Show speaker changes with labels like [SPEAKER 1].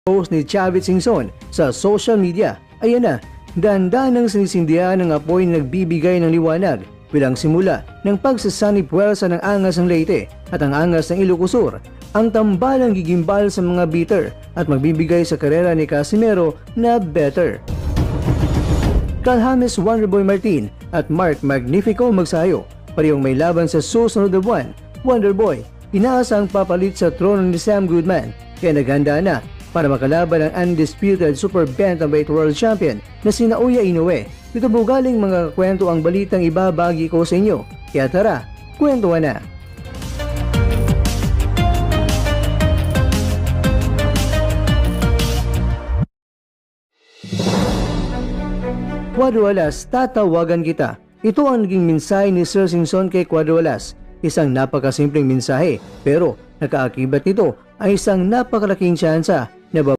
[SPEAKER 1] post ni Chavit Singson sa social media. Ayan na, dahan-dahan ng sinisindihan ng apoy na nagbibigay ng liwanag bilang simula ng pagsasanib puwersa ng angas ng Leyte at ang angas ng Ilocos Sur. Ang tambalang gigimbal sa mga bitter at magbibigay sa karera ni Casimero na better. Carl James Wonderboy Martin at Mark Magnifico magsayo. Parehong may laban sa susunod na buwan. Wonderboy, inaasang papalit sa trono ni Sam Goodman, kaya naghanda na para makalaban ang undisputed Super Bantamweight World Champion na sina Uya Inoue. Dito po galing mga kwento ang balitang ibabagi ko sa inyo. Kaya tara, kwentuhan na! Quadruelas, tatawagan kita. Ito ang naging mensahe ni Sir Singson kay Quadruelas. Isang napakasimpleng mensahe, pero nakaakibat nito ay isang napakalaking tsansa na